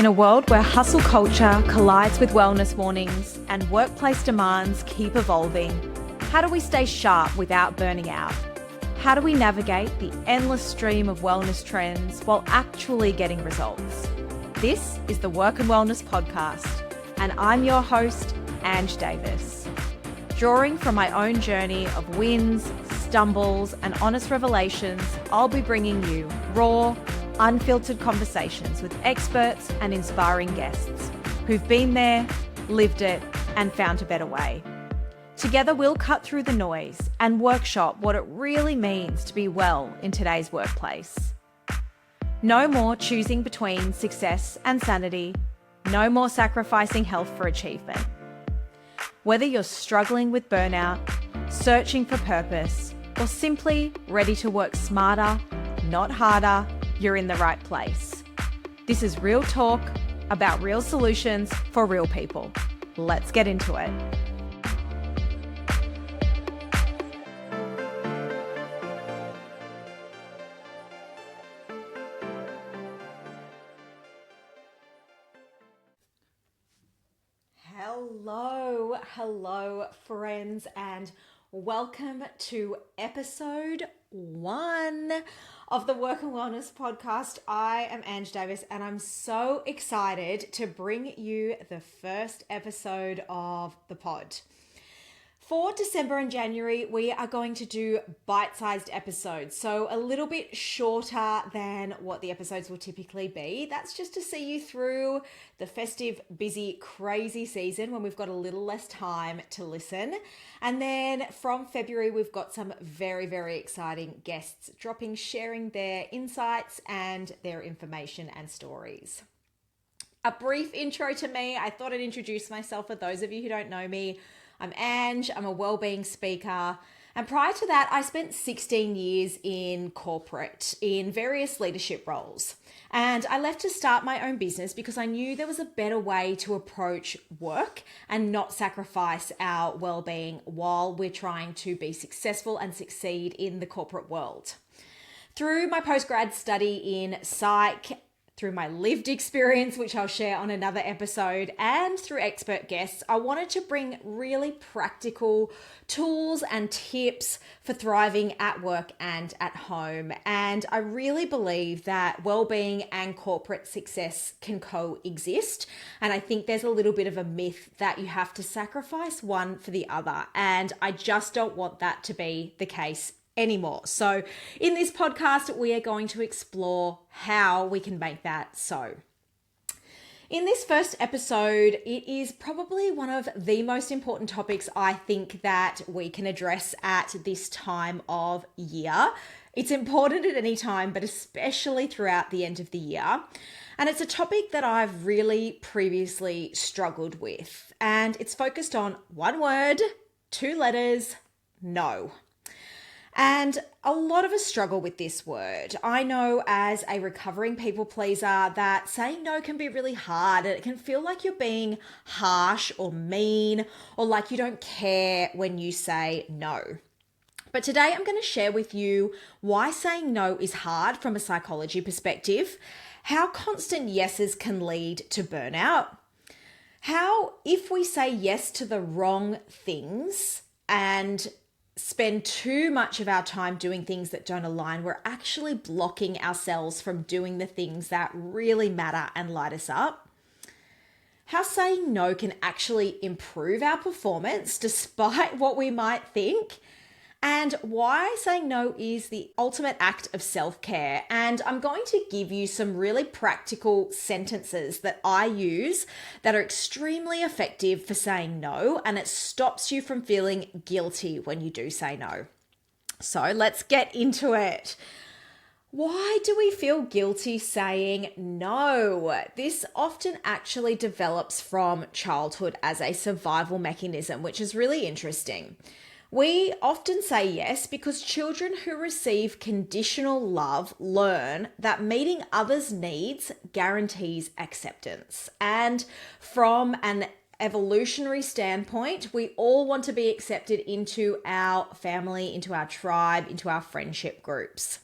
In a world where hustle culture collides with wellness warnings and workplace demands keep evolving, how do we stay sharp without burning out? How do we navigate the endless stream of wellness trends while actually getting results? This is the Work and Wellness Podcast, and I'm your host, Ange Davis. Drawing from my own journey of wins, stumbles, and honest revelations, I'll be bringing you raw, unfiltered conversations with experts and inspiring guests who've been there, lived it, and found a better way. Together, we'll cut through the noise and workshop what it really means to be well in today's workplace. No more choosing between success and sanity. No more sacrificing health for achievement. Whether you're struggling with burnout, searching for purpose, or simply ready to work smarter, not harder, you're in the right place. This is real talk about real solutions for real people. Let's get into it. Hello, friends, and welcome to episode 1 of the Work and Wellness Podcast. I am Ange Davis, and I'm so excited to bring you the first episode of the pod. For December and January, we are going to do bite-sized episodes, so a little bit shorter than what the episodes will typically be. That's just to see you through the festive, busy, crazy season when we've got a little less time to listen. And then from February, we've got some very, very exciting guests dropping, sharing their insights and their information and stories. A brief intro to me. I thought I'd introduce myself for those of you who don't know me. I'm Ange, I'm a wellbeing speaker, and prior to that, I spent 16 years in corporate in various leadership roles. And I left to start my own business because I knew there was a better way to approach work and not sacrifice our wellbeing while we're trying to be successful and succeed in the corporate world. Through my postgrad study in psych, through my lived experience, which I'll share on another episode, and through expert guests, I wanted to bring really practical tools and tips for thriving at work and at home. And I really believe that well-being and corporate success can coexist. And I think there's a little bit of a myth that you have to sacrifice one for the other. And I just don't want that to be the case anymore. So in this podcast, we are going to explore how we can make that so. In this first episode, it is probably one of the most important topics I think that we can address at this time of year. It's important at any time, but especially throughout the end of the year. And it's a topic that I've really previously struggled with. And it's focused on one word, 2 letters, no. And a lot of us struggle with this word. I know as a recovering people pleaser that saying no can be really hard, and it can feel like you're being harsh or mean or like you don't care when you say no. But today I'm going to share with you why saying no is hard from a psychology perspective, how constant yeses can lead to burnout, how if we say yes to the wrong things and spend too much of our time doing things that don't align, we're actually blocking ourselves from doing the things that really matter and light us up. How saying no can actually improve our performance despite what we might think. And why saying no is the ultimate act of self-care. And I'm going to give you some really practical sentences that I use that are extremely effective for saying no, and it stops you from feeling guilty when you do say no. So let's get into it. Why do we feel guilty saying no? This often actually develops from childhood as a survival mechanism, which is really interesting. We often say yes because children who receive conditional love learn that meeting others' needs guarantees acceptance. And from an evolutionary standpoint, we all want to be accepted into our family, into our tribe, into our friendship groups.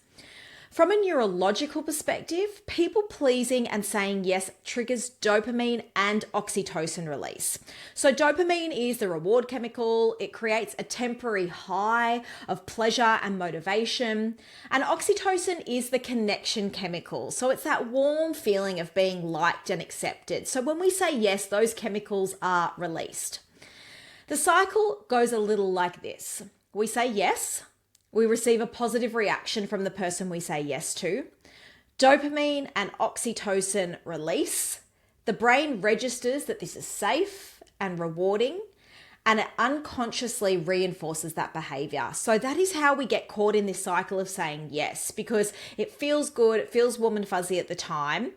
From a neurological perspective, people pleasing and saying yes triggers dopamine and oxytocin release. So dopamine is the reward chemical. It creates a temporary high of pleasure and motivation. And oxytocin is the connection chemical. So it's that warm feeling of being liked and accepted. So when we say yes, those chemicals are released. The cycle goes a little like this. We say yes. We receive a positive reaction from the person we say yes to. Dopamine and oxytocin release. The brain registers that this is safe and rewarding, and it unconsciously reinforces that behavior. So that is how we get caught in this cycle of saying yes, because it feels good, it feels warm and fuzzy at the time.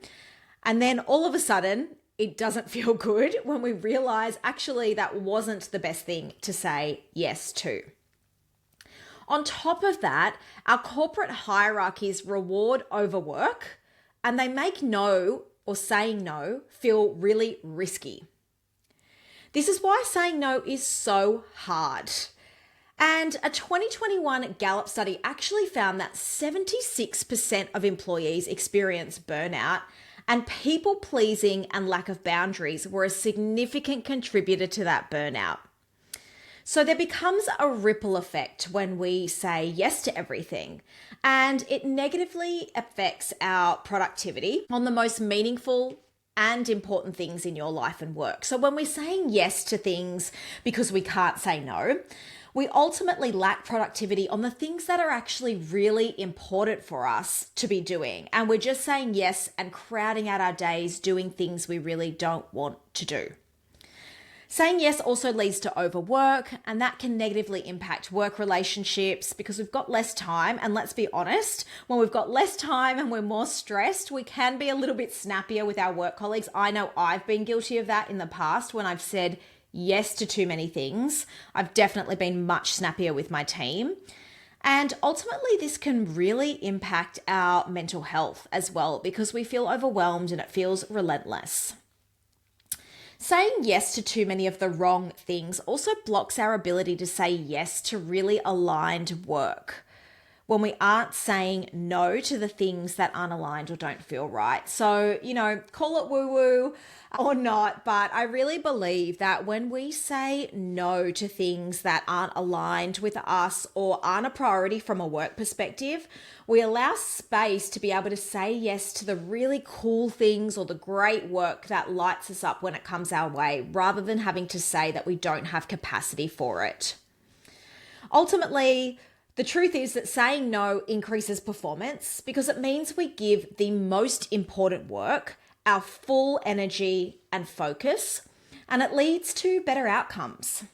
And then all of a sudden, it doesn't feel good when we realize actually that wasn't the best thing to say yes to. On top of that, our corporate hierarchies reward overwork, and they make no or saying no feel really risky. This is why saying no is so hard. And a 2021 Gallup study actually found that 76% of employees experience burnout, and people pleasing and lack of boundaries were a significant contributor to that burnout. So there becomes a ripple effect when we say yes to everything, and it negatively affects our productivity on the most meaningful and important things in your life and work. So when we're saying yes to things because we can't say no, we ultimately lack productivity on the things that are actually really important for us to be doing. And we're just saying yes and crowding out our days doing things we really don't want to do. Saying yes also leads to overwork, and that can negatively impact work relationships because we've got less time. And let's be honest, when we've got less time and we're more stressed, we can be a little bit snappier with our work colleagues. I know I've been guilty of that in the past when I've said yes to too many things. I've definitely been much snappier with my team. And ultimately, this can really impact our mental health as well because we feel overwhelmed and it feels relentless. Saying yes to too many of the wrong things also blocks our ability to say yes to really aligned work when we aren't saying no to the things that aren't aligned or don't feel right. So, call it woo-woo or not, but I really believe that when we say no to things that aren't aligned with us or aren't a priority from a work perspective, we allow space to be able to say yes to the really cool things or the great work that lights us up when it comes our way, rather than having to say that we don't have capacity for it. Ultimately, the truth is that saying no increases performance because it means we give the most important work our full energy and focus, and it leads to better outcomes.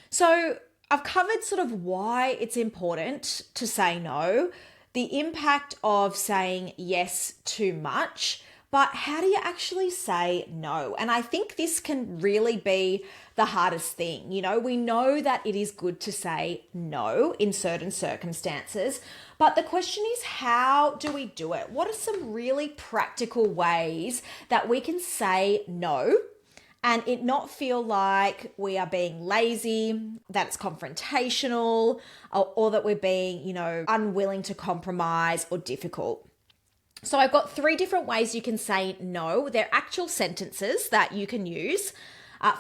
So I've covered sort of why it's important to say no, the impact of saying yes too much, but how do you actually say no? And I think this can really be the hardest thing. We know that it is good to say no in certain circumstances, but the question is, how do we do it? What are some really practical ways that we can say no and it not feel like we are being lazy, that it's confrontational, or that we're being, unwilling to compromise or difficult? So I've got 3 different ways you can say no. They're actual sentences that you can use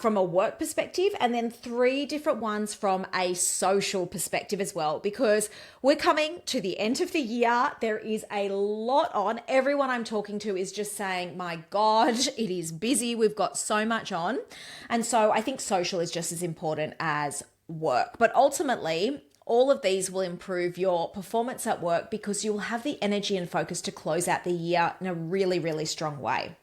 from a work perspective, and then 3 different ones from a social perspective as well, because we're coming to the end of the year. There is a lot on. Everyone I'm talking to is just saying, my God, it is busy. We've got so much on. And so I think social is just as important as work. But ultimately, all of these will improve your performance at work because you'll have the energy and focus to close out the year in a really, really strong way.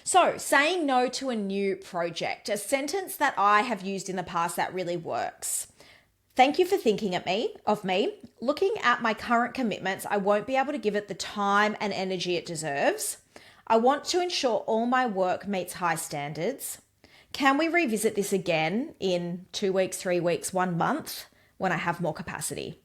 So, saying no to a new project, a sentence that I have used in the past that really works. Thank you for thinking of me. Looking at my current commitments, I won't be able to give it the time and energy it deserves. I want to ensure all my work meets high standards. Can we revisit this again in 2 weeks, 3 weeks, 1 month when I have more capacity?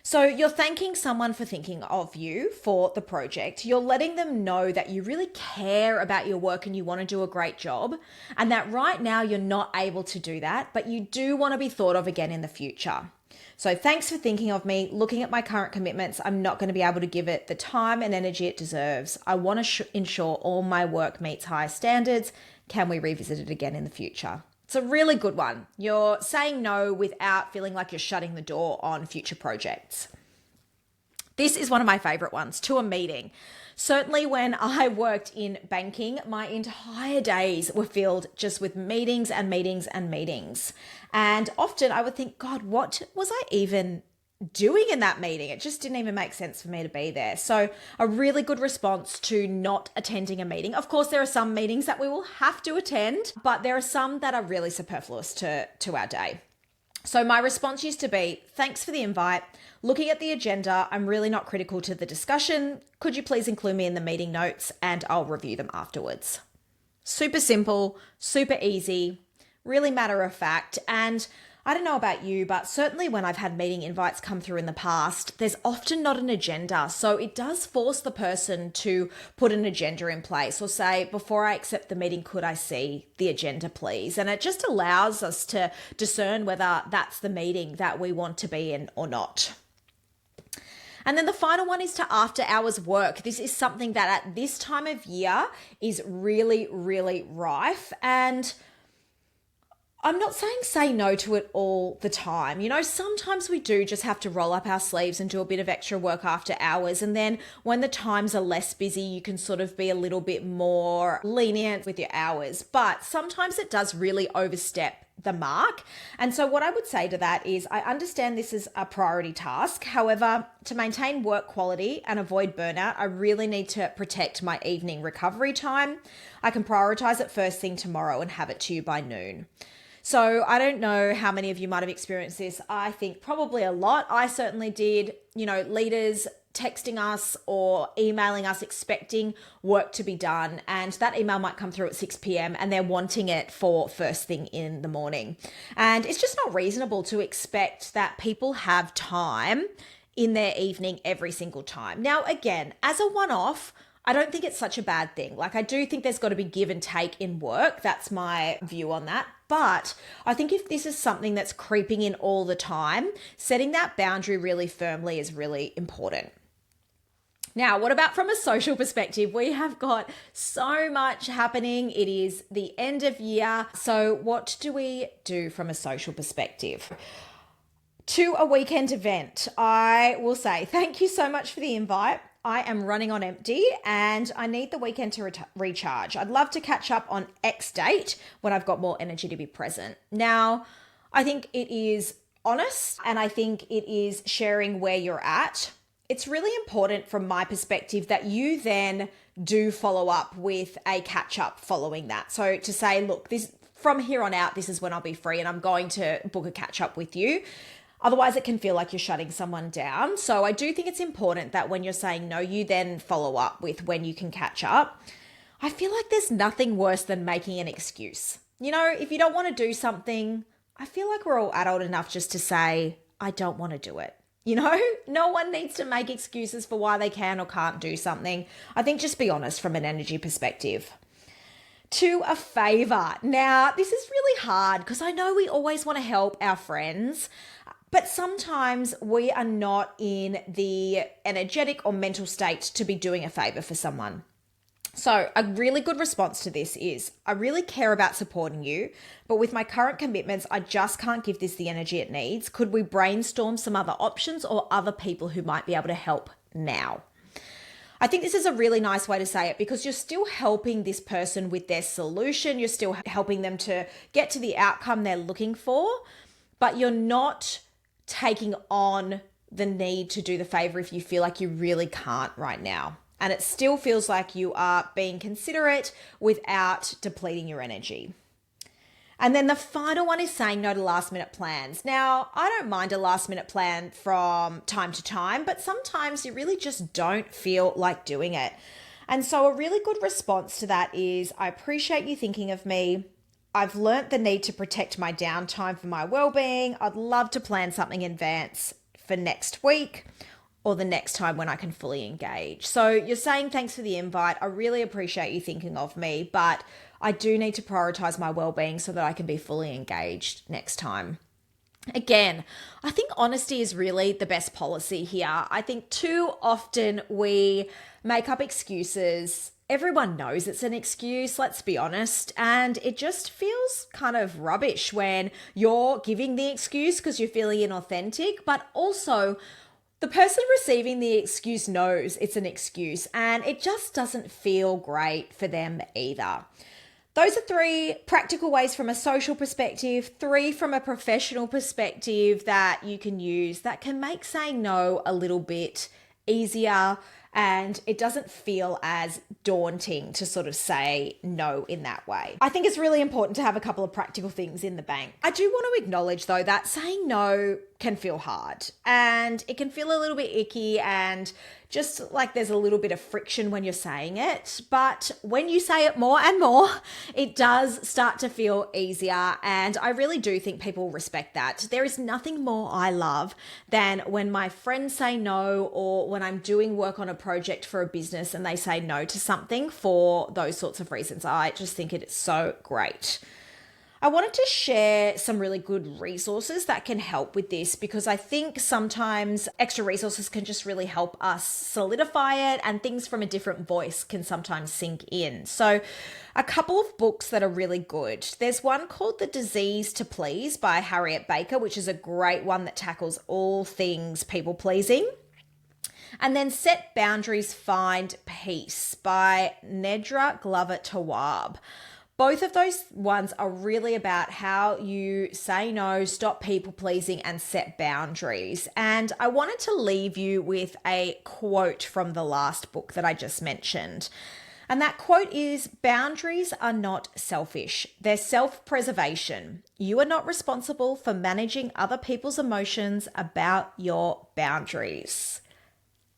So you're thanking someone for thinking of you for the project. You're letting them know that you really care about your work and you want to do a great job, and that right now you're not able to do that, but you do want to be thought of again in the future. So thanks for thinking of me. Looking at my current commitments, I'm not going to be able to give it the time and energy it deserves. I want to ensure all my work meets high standards. Can we revisit it again in the future? It's a really good one. You're saying no without feeling like you're shutting the door on future projects. This is one of my favorite ones, to a meeting. Certainly when I worked in banking, my entire days were filled just with meetings and meetings and meetings. And often I would think, God, what was I even doing in that meeting? It just didn't even make sense for me to be there. So a really good response to not attending a meeting. Of course, there are some meetings that we will have to attend, but there are some that are really superfluous to our day. So my response used to be, thanks for the invite. Looking at the agenda, I'm really not critical to the discussion. Could you please include me in the meeting notes and I'll review them afterwards? Super simple, super easy, really matter of fact. And I don't know about you, but certainly when I've had meeting invites come through in the past, there's often not an agenda. So it does force the person to put an agenda in place or say, before I accept the meeting, could I see the agenda, please? And it just allows us to discern whether that's the meeting that we want to be in or not. And then the final one is to after hours work. This is something that at this time of year is really, really rife. And I'm not saying say no to it all the time. You know, sometimes we do just have to roll up our sleeves and do a bit of extra work after hours. And then when the times are less busy, you can sort of be a little bit more lenient with your hours. But sometimes it does really overstep the mark. And so what I would say to that is I understand this is a priority task. However, to maintain work quality and avoid burnout, I really need to protect my evening recovery time. I can prioritize it first thing tomorrow and have it to you by noon. So I don't know how many of you might have experienced this. I think probably a lot. I certainly did. You know, leaders texting us or emailing us expecting work to be done, and that email might come through at 6 p.m. and they're wanting it for first thing in the morning. And it's just not reasonable to expect that people have time in their evening every single time. Now, again, as a one-off, I don't think it's such a bad thing. Like, I do think there's got to be give and take in work. That's my view on that. But I think if this is something that's creeping in all the time, setting that boundary really firmly is really important. Now, what about from a social perspective? We have got so much happening. It is the end of year. So what do we do from a social perspective? To a weekend event, I will say thank you so much for the invite. I am running on empty and I need the weekend to recharge. I'd love to catch up on X date when I've got more energy to be present. Now, I think it is honest and I think it is sharing where you're at. It's really important from my perspective that you then do follow up with a catch up following that. So to say, look, this from here on out, this is when I'll be free and I'm going to book a catch up with you. Otherwise, it can feel like you're shutting someone down. So I do think it's important that when you're saying no, you then follow up with when you can catch up. I feel like there's nothing worse than making an excuse. You know, if you don't want to do something, I feel like we're all adult enough just to say, I don't want to do it. You know, no one needs to make excuses for why they can or can't do something. I think just be honest from an energy perspective. To a favor. Now, this is really hard because I know we always want to help our friends, but sometimes we are not in the energetic or mental state to be doing a favor for someone. So a really good response to this is, I really care about supporting you, but with my current commitments, I just can't give this the energy it needs. Could we brainstorm some other options or other people who might be able to help now? I think this is a really nice way to say it because you're still helping this person with their solution. You're still helping them to get to the outcome they're looking for, but you're not taking on the need to do the favor if you feel like you really can't right now. And it still feels like you are being considerate without depleting your energy. And then the final one is saying no to last minute plans. Now, I don't mind a last minute plan from time to time, but sometimes you really just don't feel like doing it. And so a really good response to that is, I appreciate you thinking of me. I've learnt the need to protect my downtime for my well-being. I'd love to plan something in advance for next week or the next time when I can fully engage. So you're saying thanks for the invite. I really appreciate you thinking of me, but I do need to prioritize my well-being so that I can be fully engaged next time. Again, I think honesty is really the best policy here. I think too often we make up excuses. Everyone knows it's an excuse, let's be honest. And it just feels kind of rubbish when you're giving the excuse because you're feeling inauthentic, but also the person receiving the excuse knows it's an excuse and it just doesn't feel great for them either. Those are 3 practical ways from a social perspective, 3 from a professional perspective that you can use that can make saying no a little bit easier, and it doesn't feel as daunting to sort of say no in that way. I think it's really important to have a couple of practical things in the bank. I do want to acknowledge though that saying no can feel hard and it can feel a little bit icky and just like there's a little bit of friction when you're saying it. But when you say it more and more, it does start to feel easier. And I really do think people respect that. There is nothing more I love than when my friends say no, or when I'm doing work on a project for a business and they say no to something for those sorts of reasons. I just think it is so great. I wanted to share some really good resources that can help with this because I think sometimes extra resources can just really help us solidify it, and things from a different voice can sometimes sink in. So a couple of books that are really good. There's one called The Disease to Please by Harriet Baker, which is a great one that tackles all things people pleasing. And then Set Boundaries, Find Peace by Nedra Glover Tawwab. Both of those ones are really about how you say no, stop people pleasing, and set boundaries. And I wanted to leave you with a quote from the last book that I just mentioned. And that quote is, "Boundaries are not selfish. They're self-preservation. You are not responsible for managing other people's emotions about your boundaries."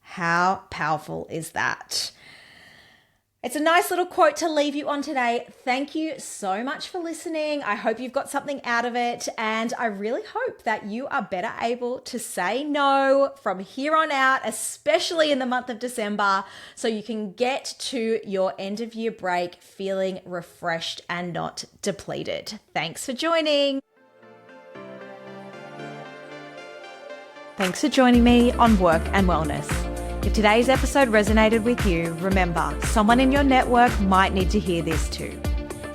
How powerful is that? It's a nice little quote to leave you on today. Thank you so much for listening. I hope you've got something out of it, and I really hope that you are better able to say no from here on out, especially in the month of December, so you can get to your end of year break feeling refreshed and not depleted. Thanks for joining. Thanks for joining me on Work and Wellness. If today's episode resonated with you, remember, someone in your network might need to hear this too.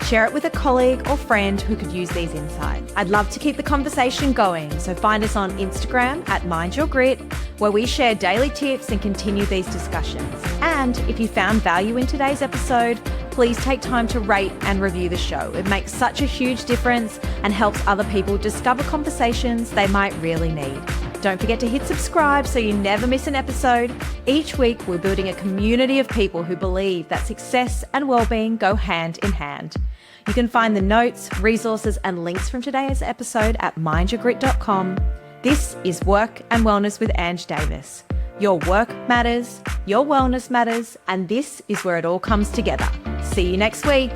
Share it with a colleague or friend who could use these insights. I'd love to keep the conversation going, so find us on Instagram at Mind Your Grit, where we share daily tips and continue these discussions. And if you found value in today's episode, please take time to rate and review the show. It makes such a huge difference and helps other people discover conversations they might really need. Don't forget to hit subscribe so you never miss an episode. Each week, we're building a community of people who believe that success and well-being go hand in hand. You can find the notes, resources, and links from today's episode at mindyourgrit.com. This is Work and Wellness with Ange Davis. Your work matters, your wellness matters, and this is where it all comes together. See you next week.